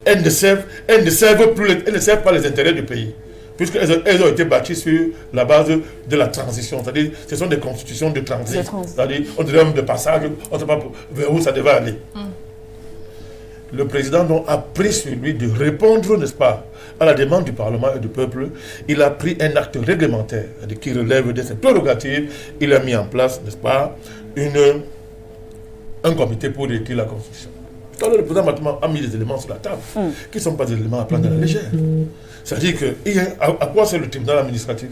elles ne servent elles ne servent pas les intérêts du pays. Puisqu'elles ont été bâties sur la base de la transition. C'est-à-dire, ce sont des constitutions de transit. C'est-à-dire, on dirait même de passage, on ne sait pas vers où ça devait aller. Le président donc a pris sur lui de répondre, n'est-ce pas, à la demande du Parlement et du peuple. Il a pris un acte réglementaire qui relève de ses prérogatives. Il a mis en place, n'est-ce pas, un comité pour réécrire la Constitution. Tout à l'heure, le président a mis des éléments sur la table qui ne sont pas des éléments à prendre à la légère. C'est-à-dire que, à quoi c'est le tribunal administratif?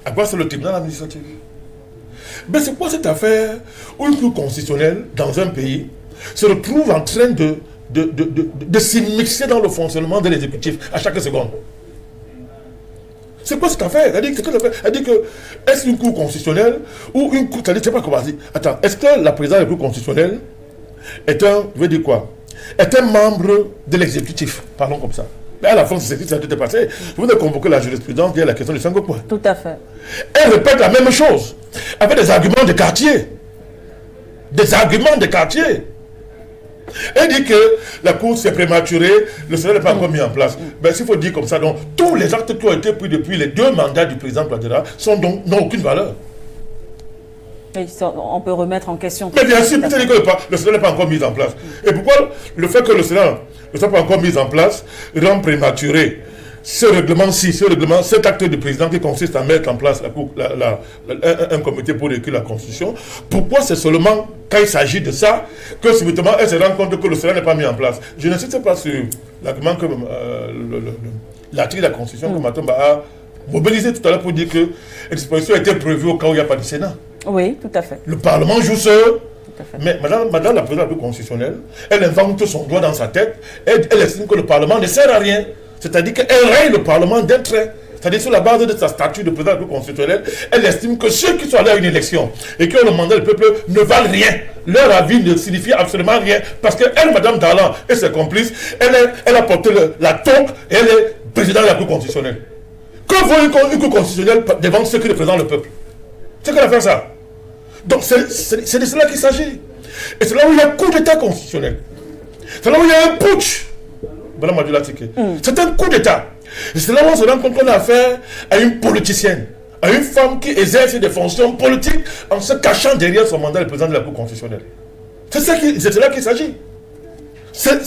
À quoi c'est le tribunal administratif? Ben c'est quoi cette affaire où une cour constitutionnelle dans un pays se retrouve en train de s'immiscer dans le fonctionnement de l'exécutif à chaque seconde? C'est quoi cette affaire? Elle dit que est-ce une cour constitutionnelle ou une cour... C'est-à-dire, je ne sais pas comment dire. Attends, est-ce que la présidente de la cour constitutionnelle est un... Je veux dire quoi? Est un membre de l'exécutif? Parlons comme ça. Mais à la fin, c'est ce qui s'est passé. Vous avez convoqué la jurisprudence via la question du 5 points. Tout à fait. Elle répète la même chose, avec des arguments de quartier. Des arguments de quartier. Elle dit que la Cour s'est prématurée, le Sénat n'est pas encore mis en place. Ben, s'il faut dire comme ça, donc, tous les actes qui ont été pris depuis les 2 mandats du président Touadéra n'ont aucune valeur. Et on peut remettre en question. Mais bien sûr, peut-être que le Sénat n'est pas encore mis en place. Et pourquoi le fait que le Sénat ne soit pas encore mis en place rend prématuré ce règlement-ci, cet acte du président qui consiste à mettre en place un comité pour réécrire la Constitution? Pourquoi c'est seulement quand il s'agit de ça que subitement elle se rend compte que le Sénat n'est pas mis en place? Je ne sais pas sur l'argument que l'article de la Constitution que Matomba a mobilisé tout à l'heure pour dire que la disposition a été prévue au cas où il n'y a pas de Sénat. Oui, tout à fait. Le Parlement joue ce... Mais madame la présidente de la Cour constitutionnelle, elle invente son droit dans sa tête, elle estime que le Parlement ne sert à rien. C'est-à-dire qu'elle raye le Parlement d'un trait. C'est-à-dire sur la base de sa statut de président de la Cour constitutionnelle, elle estime que ceux qui sont allés à une élection et qui ont le mandat du peuple ne valent rien. Leur avis ne signifie absolument rien. Parce qu'elle, madame Darlan et ses complices, elle a porté la toque et elle est présidente de la Cour constitutionnelle. Que vaut une Cour constitutionnelle devant ceux qui représentent le peuple? C'est qu'elle a fait ça. Donc c'est de cela qu'il s'agit. Et c'est là où il y a un coup d'État constitutionnel. C'est là où il y a un putsch. C'est un coup d'État. Et c'est là où on se rend compte qu'on a affaire à une politicienne, à une femme qui exerce des fonctions politiques en se cachant derrière son mandat de président de la Cour constitutionnelle. C'est cela qu'il s'agit. C'est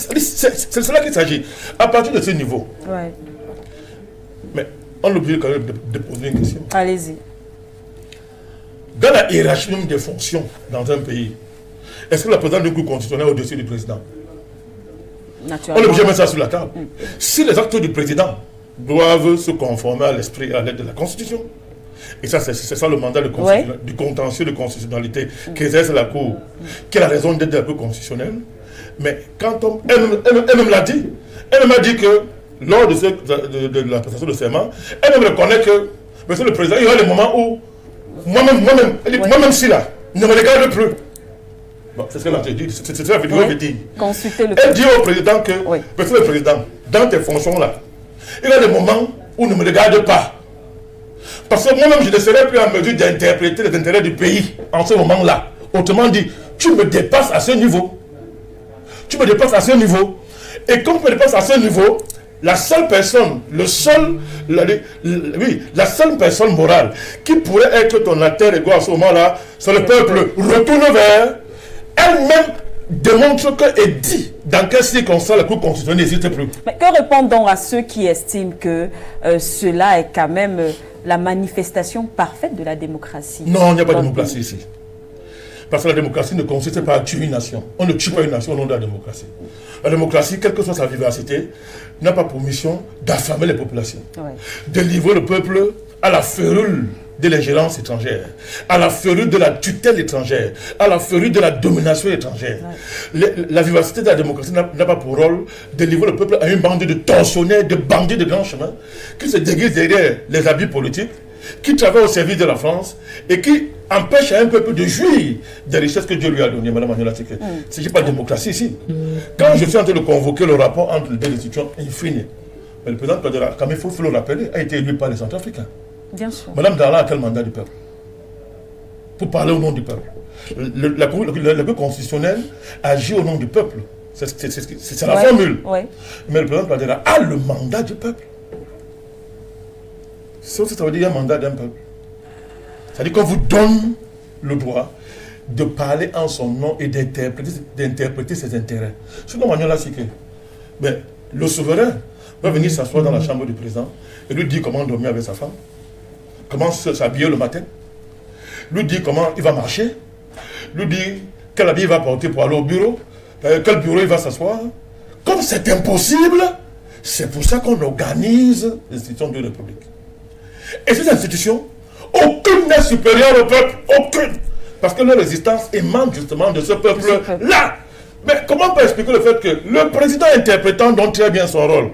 cela qu'il s'agit. À partir de ce niveau. Ouais. Mais on oublie quand même de poser une question. Allez-y. Dans la hiérarchie des fonctions dans un pays, est-ce que la présidente du Cour constitutionnelle est au-dessus du président? On est obligé de mettre ça sur la table. Si les actes du président doivent se conformer à l'esprit et à l'aide de la Constitution, et ça, c'est ça le mandat du contentieux de constitutionnalité qu'exerce la Cour, qui a la raison d'être de la Cour constitutionnelle, mais quand elle-même l'a dit, elle m'a dit que lors de la prestation de serment, elle-même reconnaît que, monsieur le président, il y aura des moments où moi-même si là, ne me regarde plus. Bon, c'est ce qu'elle a dit, c'est ce que la vidéo dit. Elle dit au président que, monsieur le président, dans tes fonctions-là, il y a des moments où ne me regarde pas. Parce que moi-même, je ne serai plus en mesure d'interpréter les intérêts du pays en ce moment-là. Autrement dit, tu me dépasses à ce niveau. Tu me dépasses à ce niveau. Et comme tu me dépasses à ce niveau, la seule personne, la seule personne morale qui pourrait être ton alter ego à ce moment-là, c'est le peuple. Retourne vers elle-même, démontre que et dit dans quelles circonstances la Cour constitutionnelle n'existe plus. Mais que répondons à ceux qui estiment que cela est quand même la manifestation parfaite de la démocratie? Non, il n'y a pas de démocratie ici. Parce que la démocratie ne consiste pas à tuer une nation. On ne tue pas une nation au nom de la démocratie. La démocratie, quelle que soit sa vivacité, n'a pas pour mission d'affamer les populations. De livrer le peuple à la férule de l'ingérence étrangère, à la férule de la tutelle étrangère, à la férule de la domination étrangère. La vivacité de la démocratie n'a pas pour rôle de livrer le peuple à une bande de tortionnaires, de bandits de grands chemins, qui se déguisent derrière les habits politiques, qui travaillent au service de la France et qui empêchent un peuple de jouir des richesses que Dieu lui a données. Madame Magnola, c'est que il n'y a pas de démocratie ici. Quand je suis en train de convoquer le rapport entre les deux institutions, infini, mais le président Touadéra, comme il faut le rappeler, a été élu par les Centrafricains. Bien sûr. Madame Darlan a quel mandat du peuple? Pour parler au nom du peuple. La Cour constitutionnelle agit au nom du peuple. C'est la formule. Ouais. Mais le président Touadéra a le mandat du peuple. Ça veut dire un mandat d'un peuple. C'est-à-dire qu'on vous donne le droit de parler en son nom et d'interpréter ses intérêts. Ce qu'on là, c'est que le souverain va venir s'asseoir dans la chambre du président et lui dire comment dormir avec sa femme, comment s'habiller le matin, lui dire comment il va marcher, lui dire quel habit il va porter pour aller au bureau, quel bureau il va s'asseoir. Comme c'est impossible, c'est pour ça qu'on organise l'institution de la République. Et ces institutions, aucune n'est supérieure au peuple, aucune. Parce que leur résistance émane justement de ce peuple-là. Mais comment on peut expliquer le fait que le président interprétant donc très bien son rôle,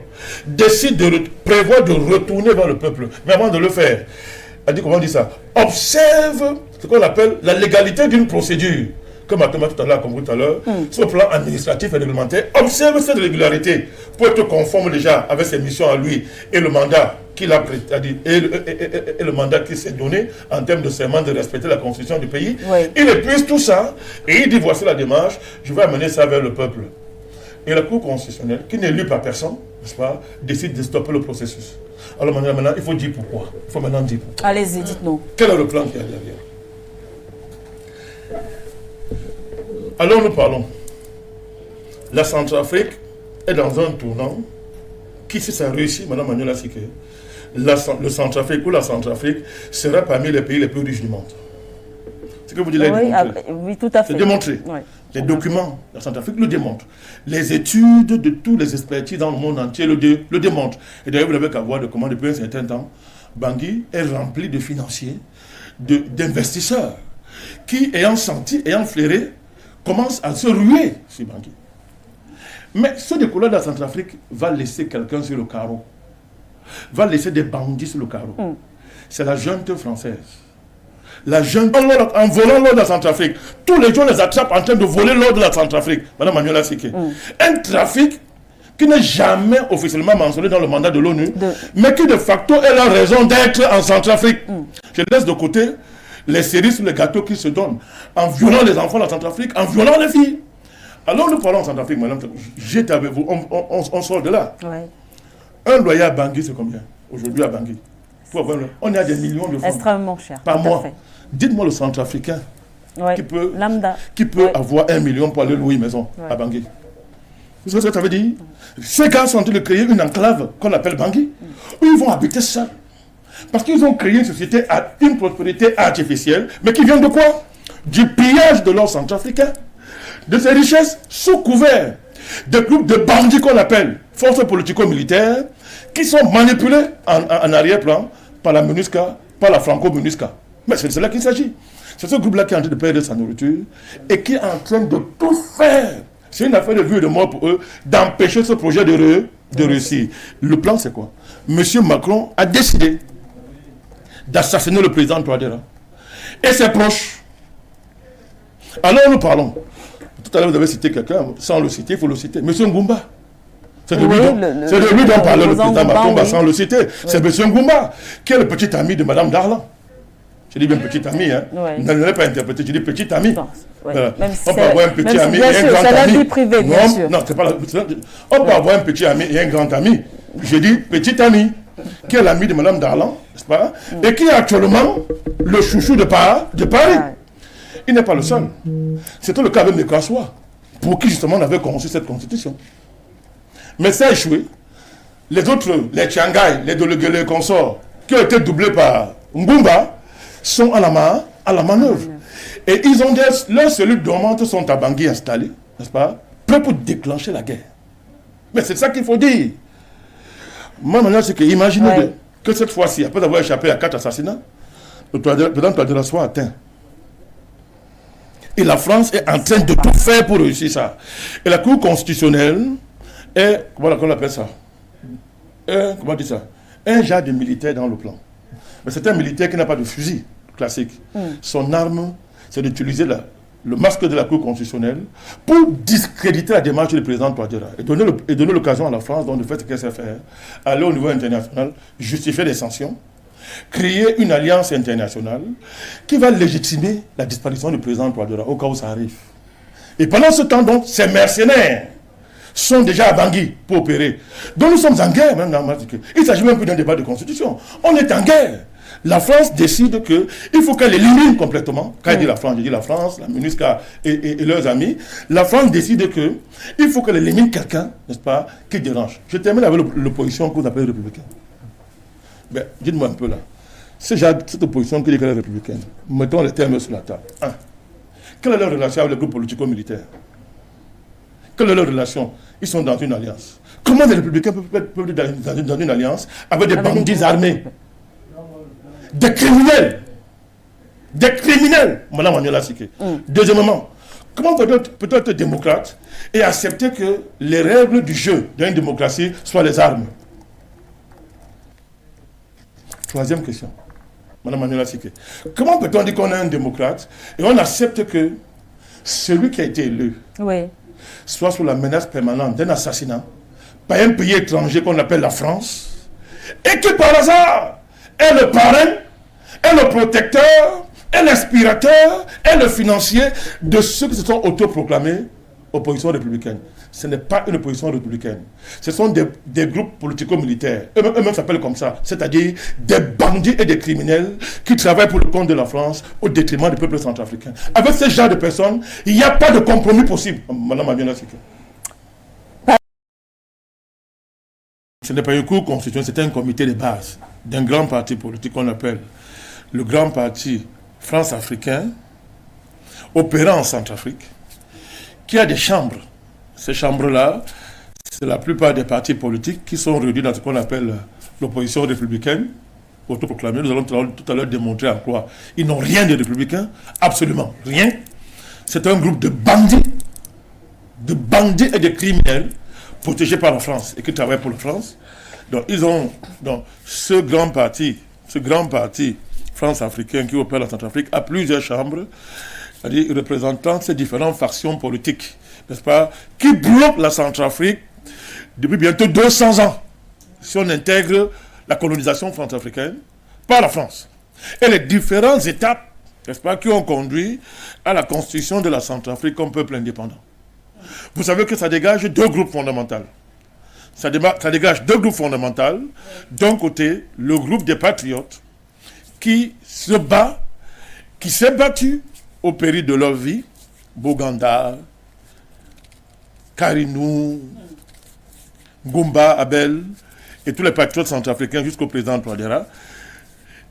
décide de prévoir de retourner vers le peuple, mais avant de le faire, elle dit comment on dit ça, observe ce qu'on appelle la légalité d'une procédure. Comme Thomas tout à l'heure, comme tout à l'heure, sur le plan administratif et réglementaire, observe cette régularité pour être conforme déjà avec ses missions à lui et le mandat qu'il a et le mandat qu'il s'est donné en termes de serment de respecter la constitution du pays. Oui. Il épuise tout ça et il dit voici la démarche, je vais amener ça vers le peuple. Et la Cour constitutionnelle, qui n'est lue par personne, n'est-ce pas, décide de stopper le processus. Alors maintenant, il faut dire pourquoi. Il faut maintenant dire pourquoi. Allez-y, dites-nous. Quel est le plan qu'il y a derrière? Alors nous parlons. La Centrafrique est dans un tournant qui, si ça réussit, Mme Manuela Siké, le Centrafrique ou la Centrafrique sera parmi les pays les plus riches du monde. C'est ce que vous dites là. Oui, tout à fait. C'est démontré. Oui. Les documents de la Centrafrique le démontrent. Les études de tous les expertises dans le monde entier le démontrent. Et d'ailleurs, vous n'avez qu'à voir comment depuis un certain temps, Bangui est rempli de financiers, d'investisseurs, qui, ayant senti, ayant flairé, commence à se ruer sur Bangui. Mais ce décollage de la Centrafrique va laisser quelqu'un sur le carreau. Va laisser des bandits sur le carreau. C'est la junte française. La junte, en volant l'or de la Centrafrique, tous les gens les attrapent en train de voler l'or de la Centrafrique. Madame Manuela Siké. Un trafic qui n'est jamais officiellement mentionné dans le mandat de l'ONU, mais qui de facto est la raison d'être en Centrafrique. Je laisse de côté les séries sur les gâteaux qui se donnent, en violant les enfants de la Centrafrique, en violant les filles. Alors nous parlons en Centrafrique, madame, j'étais avec vous, on sort de là. Ouais. Un loyer à Bangui, c'est combien? Aujourd'hui à Bangui, on est à des millions de francs. Extrêmement cher. Par mois. Dites-moi le Centrafricain qui peut avoir 1 million pour aller louer une maison à Bangui. Vous savez ce que ça veut dire? Ces gars sont en train de créer une enclave qu'on appelle Bangui, où ils vont habiter seuls. Parce qu'ils ont créé une société à une prospérité artificielle, mais qui vient de quoi? Du pillage de l'or centrafricain, de ses richesses sous couvert, de groupes de bandits qu'on appelle forces politico-militaires, qui sont manipulés en arrière-plan par la MONUSCA, par la Franco-MONUSCA. Mais c'est de cela qu'il s'agit. C'est ce groupe-là qui est en train de perdre sa nourriture et qui est en train de tout faire. C'est une affaire de vie et de mort pour eux d'empêcher ce projet de réussir. Le plan, c'est quoi? Monsieur Macron a décidé d'assassiner le président Touadéra et ses proches. Alors nous parlons. Tout à l'heure, vous avez cité quelqu'un, sans le citer, il faut le citer. Monsieur Ngoumba. C'est de lui dont parlait le président Macron, sans le citer. C'est Monsieur Ngoumba, qui est le petit ami de Madame Darlan. Je dis bien petit ami, hein. Ne l'avez pas interprété, je dis petit ami. Voilà. On peut avoir un petit ami et un grand ami. Privé, bien sûr. Non, c'est pas on peut avoir un petit ami et un grand ami. Je dis petit ami, qui est l'ami de Madame Darlan, n'est-ce pas? Et qui est actuellement le chouchou de Paris. Il n'est pas le seul. C'était le cas avec Mekassoua, pour qui justement on avait conçu cette constitution. Mais ça a échoué. Les autres, les Tchangai, les Deleguele consorts, qui ont été doublés par Ngoumba, sont à la manœuvre. Et ils ont leurs cellules dormantes sont à Bangui installées, n'est-ce pas? Prêts pour déclencher la guerre. Mais c'est ça qu'il faut dire. Moi, maintenant, c'est que imaginez que cette fois-ci, après avoir échappé à 4 assassinats, le président Touadéra soit atteint. Et la France est en train de tout faire pour réussir ça. Et la Cour constitutionnelle est, comment on appelle ça? Comment on dit ça? Un genre de militaire dans le plan. Mais c'est un militaire qui n'a pas de fusil classique. Son arme, c'est d'utiliser le masque de la Cour constitutionnelle pour discréditer la démarche du président Touadéra et donner l'occasion à la France, donc de faire ce qu'elle sait faire, aller au niveau international, justifier des sanctions, créer une alliance internationale qui va légitimer la disparition du président Touadéra au cas où ça arrive. Et pendant ce temps, donc, ces mercenaires sont déjà à Bangui pour opérer. Donc nous sommes en guerre, même dans il ne s'agit même plus d'un débat de constitution. On est en guerre. La France décide qu'il faut qu'elle élimine complètement. Quand je dis la France, je dis la France, la MINUSCA et leurs amis. La France décide qu'il faut qu'elle élimine quelqu'un, n'est-ce pas, qui dérange. Je termine avec l'opposition que vous appelez républicaine. Ben, dites-moi un peu là. Cette opposition qui dit qu'elle est républicaine, mettons les termes sur la table. Quelle est leur relation avec le groupe politico-militaire? Quelle est leur relation? Ils sont dans une alliance. Comment les républicains peuvent être dans une alliance avec des bandits armés? Des criminels, Madame Manuela Siké. Deuxièmement, comment peut-on être démocrate et accepter que les règles du jeu d'une démocratie soient les armes? Troisième question, Madame Manuela Siké. Comment peut-on dire qu'on est un démocrate et on accepte que celui qui a été élu soit sous la menace permanente d'un assassinat par un pays étranger qu'on appelle la France et que par hasard est le parrain, est le protecteur, est l'inspirateur, est le financier de ceux qui se sont autoproclamés opposition républicaine? Ce n'est pas une opposition républicaine. Ce sont des groupes politico-militaires. Eux-mêmes s'appellent comme ça. C'est-à-dire des bandits et des criminels qui travaillent pour le compte de la France au détriment du peuple centrafricain. Avec ce genre de personnes, il n'y a pas de compromis possible. Madame Manuela Siké. Ce n'est pas une cour constitutionnelle, c'est un comité de base d'un grand parti politique qu'on appelle le Grand Parti France-Africain, opérant en Centrafrique, qui a des chambres. Ces chambres-là, c'est la plupart des partis politiques qui sont réunis dans ce qu'on appelle l'opposition républicaine, autoproclamée. Nous allons tout à l'heure démontrer en quoi ils n'ont rien de républicain, absolument rien. C'est un groupe de bandits et de criminels protégés par la France et qui travaillent pour la France. Donc ils ont ce grand parti France-africain qui opère en Centrafrique a plusieurs chambres, c'est-à-dire représentant ces différentes factions politiques, n'est-ce pas, qui bloquent la Centrafrique depuis bientôt 200 ans, si on intègre la colonisation France-africaine par la France. Et les différentes étapes, n'est-ce pas, qui ont conduit à la constitution de la Centrafrique comme peuple indépendant. Vous savez que ça dégage deux groupes fondamentaux. Ça dégage deux groupes fondamentaux. D'un côté, le groupe des patriotes qui s'est battu au péril de leur vie, Boganda, Karinou, Goumba, Abel, et tous les patriotes centrafricains jusqu'au président Touadéra.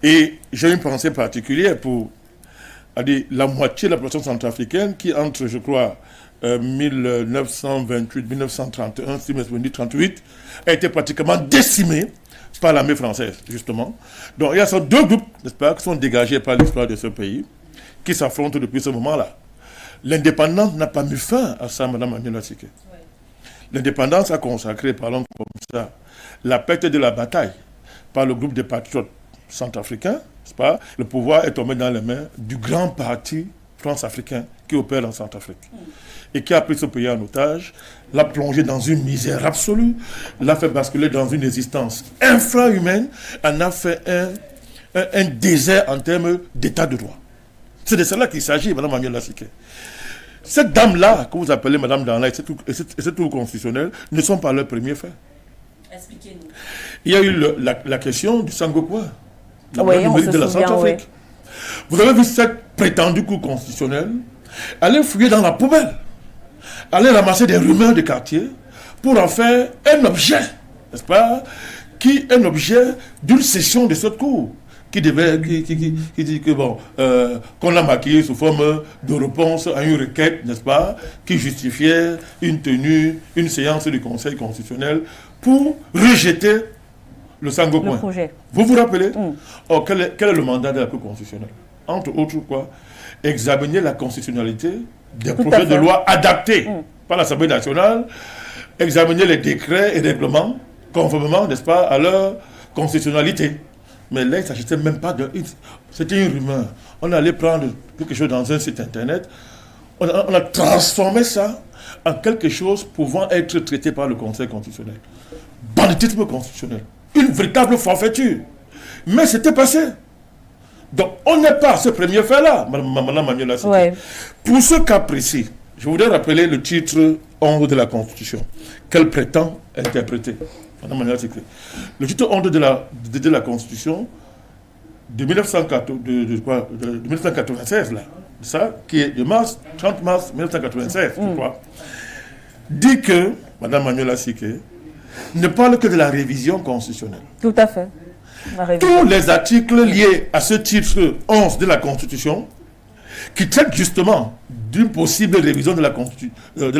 Et j'ai une pensée particulière pour la moitié de la population centrafricaine qui, entre, je crois, 1928-1931, si mes souvenirs 38, a été pratiquement décimée par l'armée française, justement. Donc il y a ces deux groupes, n'est-ce pas, qui sont dégagés par l'histoire de ce pays, qui s'affrontent depuis ce moment-là. L'indépendance n'a pas mis fin à ça, Madame Manuela Siké. L'indépendance a consacré, parlons comme ça, la perte de la bataille par le groupe des patriotes centrafricains, n'est-ce pas? Le pouvoir est tombé dans les mains du grand parti France-africain qui opère en Centrafrique et qui a pris ce pays en otage, l'a plongé dans une misère absolue, l'a fait basculer dans une existence infra-humaine, en a fait un désert en termes d'état de droit. C'est de cela qu'il s'agit, Madame Manuela Siké. Cette dame-là, que vous appelez Madame Danla, et c'est tout constitutionnel, ne sont pas leurs premiers faits. Expliquez-nous. Il y a eu la question du Sangokwa, la de la Centrafrique. Oui. Vous avez vu cette prétendue cour constitutionnelle aller fouiller dans la poubelle, aller ramasser des rumeurs de quartier pour en faire un objet, n'est-ce pas, un objet d'une session de cette cour qui dit que bon, qu'on a maquillé sous forme de réponse à une requête, n'est-ce pas, qui justifiait une séance du Conseil constitutionnel pour rejeter le Sangokwa. Vous vous rappelez? Or, quel est le mandat de la Cour constitutionnelle? Entre autres, quoi? Examiner la constitutionnalité des projets de loi adaptés par l'Assemblée nationale, examiner les décrets et règlements conformément, n'est-ce pas, à leur constitutionnalité. Mais là, il ne s'agissait même pas de... C'était une rumeur. On allait prendre quelque chose dans un site internet, on a transformé ça en quelque chose pouvant être traité par le Conseil constitutionnel. Banditisme constitutionnel. Une véritable forfaiture. Mais c'était passé. Donc, on n'est pas à ce premier fait-là, Madame Manuela Siké. Ouais. Pour ce cas précis, Je voudrais rappeler le titre 11 de la Constitution, qu'elle prétend interpréter. Le titre 11 de la Constitution de 1996, là, ça, qui est de 30 mars 1996, je crois, dit que, Mme Manuela Siké, ne parle que de la révision constitutionnelle. Tout à fait. Tous les articles liés à ce titre 11 de la Constitution, qui traitent justement d'une possible révision de la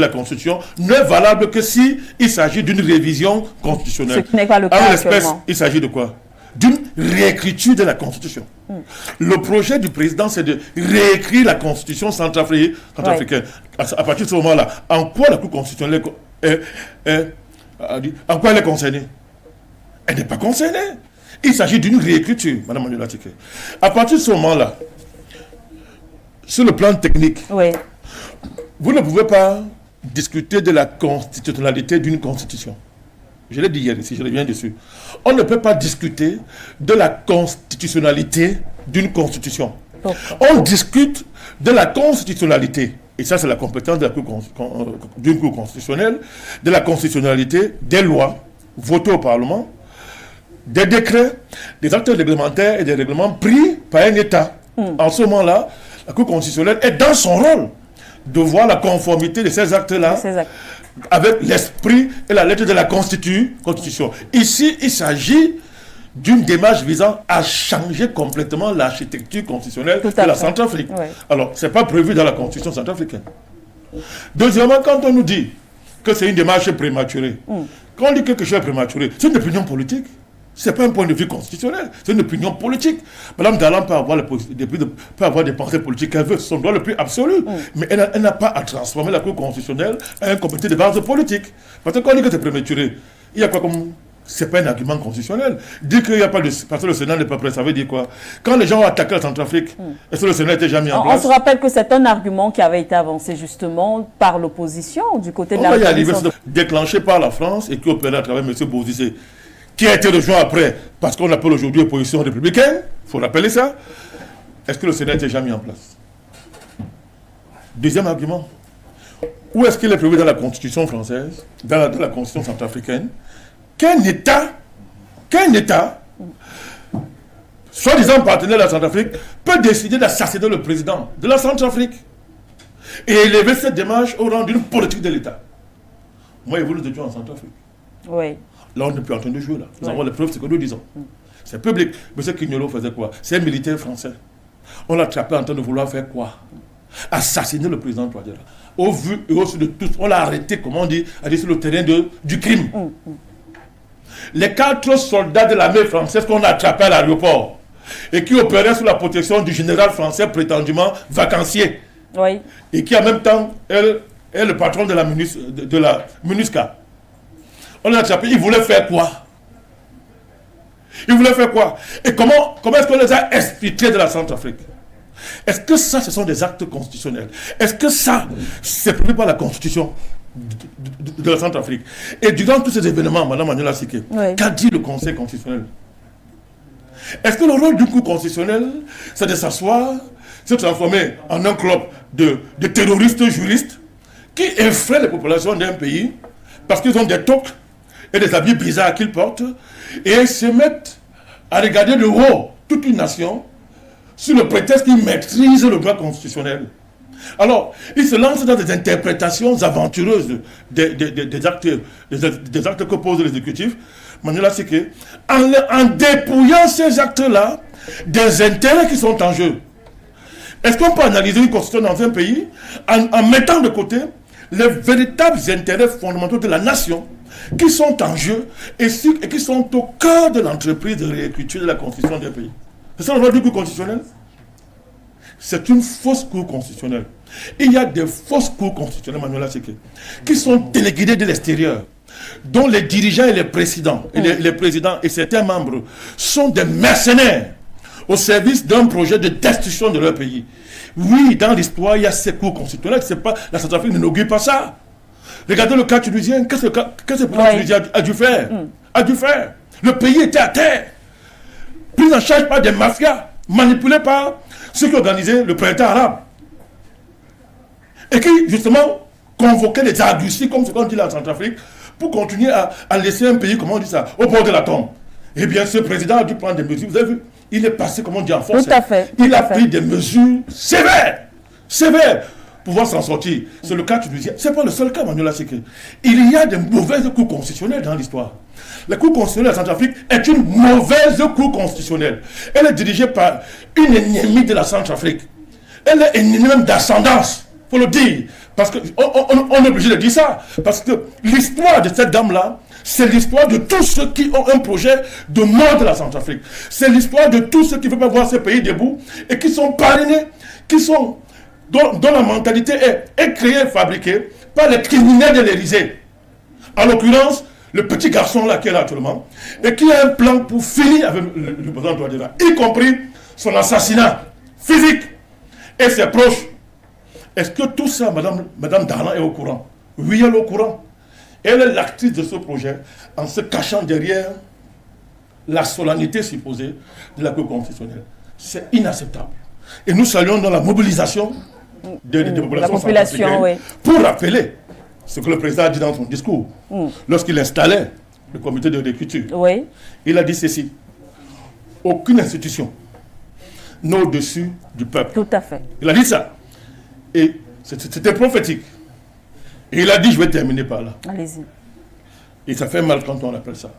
Constitution, n'est valable que si il s'agit d'une révision constitutionnelle. Ce qui n'est pas le cas actuellement. Il s'agit de quoi? D'une réécriture de la Constitution. Le projet du président, c'est de réécrire la Constitution centrafricaine. À partir de ce moment-là, en quoi la Cour constitutionnelle en quoi elle est concernée? Elle n'est pas concernée. Il s'agit d'une réécriture, Mme Manuela Siké. À partir de ce moment-là, sur le plan technique, vous ne pouvez pas discuter de la constitutionnalité d'une constitution. Je l'ai dit hier ici, je reviens dessus. On ne peut pas discuter de la constitutionnalité d'une constitution. On discute de la constitutionnalité, et ça c'est la compétence de d'une Cour constitutionnelle, de la constitutionnalité des lois votées au Parlement, des décrets, des actes réglementaires et des règlements pris par un État. En ce moment-là, la Cour constitutionnelle est dans son rôle de voir la conformité de ces actes-là avec l'esprit et la lettre de la Constitution. Ici, il s'agit d'une démarche visant à changer complètement l'architecture constitutionnelle de la Centrafrique. Alors, ce n'est pas prévu dans la Constitution centrafricaine. Deuxièmement, quand on nous dit que c'est une démarche prématurée, quand on dit que quelque chose est prématuré, c'est une opinion politique. Ce n'est pas un point de vue constitutionnel, c'est une opinion politique. Mme Dalan peut avoir des pensées politiques qu'elle veut, c'est son droit le plus absolu. Mais elle n'a pas à transformer la Cour constitutionnelle en un comité de base politique. Parce que quand on dit que c'est prématuré, il y a quoi comme... Ce n'est pas un argument constitutionnel. Dire qu'il n'y a pas de... Parce que le Sénat n'est pas prêt, ça veut dire quoi? Quand les gens ont attaqué la Centrafrique, est-ce que le Sénat n'était jamais en place? On se rappelle que c'est un argument qui avait été avancé justement par l'opposition du côté de la République. Déclenché par la France et qui opérait à travers M. Bozizé, qui a été rejoint après, parce qu'on appelle aujourd'hui opposition républicaine, il faut rappeler ça. Est-ce que le Sénat n'était jamais en place? Deuxième argument, où est-ce qu'il est prévu dans la Constitution française, dans la Constitution centrafricaine, qu'un État, soi-disant partenaire de la Centrafrique, peut décider d'assassiner le président de la Centrafrique et élever cette démarche au rang d'une politique de l'État? Moi et vous, nous étions en Centrafrique. Oui. Là, on n'est plus en train de jouer. Là. Nous avons les preuves, c'est ce que nous disons. C'est public. M. Quignolo faisait quoi? C'est un militaire français. On l'a attrapé en train de vouloir faire quoi? Assassiner le président Touadéra. Au vu et au su de tous, on l'a arrêté, comme on dit, sur le terrain du crime. Les 4 soldats de l'armée française qu'on a attrapés à l'aéroport et qui opéraient sous la protection du général français prétendument vacancier. Oui. Et qui en même temps est le patron de la MINUSCA. On l'a attrapé, il voulait faire quoi? Et comment est-ce qu'on les a exfiltrés de la Centrafrique? Est-ce que ça, ce sont des actes constitutionnels? Est-ce que ça, c'est prévu par la Constitution de la Centrafrique? Et durant tous ces événements, Mme Manuela Siké, qu'a dit le Conseil constitutionnel? Est-ce que le rôle du Cour constitutionnel, c'est de s'asseoir, se transformer en un club de terroristes juristes qui effraient les populations d'un pays parce qu'ils ont des toques et des habits bizarres qu'ils portent, et se mettent à regarder de haut toute une nation sous le prétexte qu'ils maîtrisent le droit constitutionnel? Alors, ils se lancent dans des interprétations aventureuses des actes que pose l'exécutif, Manuela Siké, en dépouillant ces actes-là des intérêts qui sont en jeu. Est-ce qu'on peut analyser une constitution dans un pays en mettant de côté les véritables intérêts fondamentaux de la nation qui sont en jeu et qui sont au cœur de l'entreprise de réécriture de la constitution d'un pays? C'est ça le rôle du Cour constitutionnel? C'est une fausse Cour constitutionnelle. Il y a des fausses cours constitutionnelles, Manuela Siké, qui sont téléguidées de l'extérieur, dont les dirigeants et les présidents, les présidents et certains membres sont des mercenaires au service d'un projet de destruction de leur pays. Oui, dans l'histoire, il y a ces cours constitutionnels. C'est pas, la Centrafrique n'inaugure pas ça. Regardez le cas tunisien. Qu'est-ce que le président tunisien a dû faire? Le pays était à terre. Pris en charge par des mafias, manipulés par ceux qui organisaient le printemps arabe. et qui, justement, convoquait les arguties, comme ce qu'on dit là en Centrafrique, pour continuer à laisser un pays, comment on dit ça, au bord de la tombe. Eh bien, ce président a dû prendre des mesures. Vous avez vu, il est passé, comment on dit en force. Tout à fait. Il a pris des mesures sévères, sévères, pour pouvoir s'en sortir. C'est le cas tunisien. Ce n'est pas le seul cas, Manuela Séké. Il y a des mauvaises cours constitutionnelles dans l'histoire. La Cour constitutionnelle de Centrafrique est une mauvaise cour constitutionnelle. Elle est dirigée par une ennemie de la Centrafrique. Elle est ennemie même d'ascendance, il faut le dire. Parce qu'on est obligé de dire ça. Parce que l'histoire de cette dame-là, c'est l'histoire de tous ceux qui ont un projet de mort de la Centrafrique. C'est l'histoire de tous ceux qui ne veulent pas voir ce pays debout et qui sont parrainés, dont la mentalité est créée, fabriquée par les criminels de l'Élysée. En l'occurrence, le petit garçon là qui est là actuellement, et qui a un plan pour finir avec le président Touadéra, y compris son assassinat physique et ses proches. Est-ce que tout ça, Madame Darlan est au courant? Oui, elle est au courant. Elle est l'actrice de ce projet en se cachant derrière la solennité supposée de la Cour constitutionnelle. C'est inacceptable. Et nous saluons dans la mobilisation des populations oui. Pour rappeler ce que le président a dit dans son discours lorsqu'il installait le comité de réécriture. Oui. Il a dit ceci: aucune institution n'est au-dessus du peuple. Tout à fait. Il a dit ça. Et c'était prophétique. Et il a dit, je vais terminer par là. Allez-y. Et ça fait mal quand on appelle ça.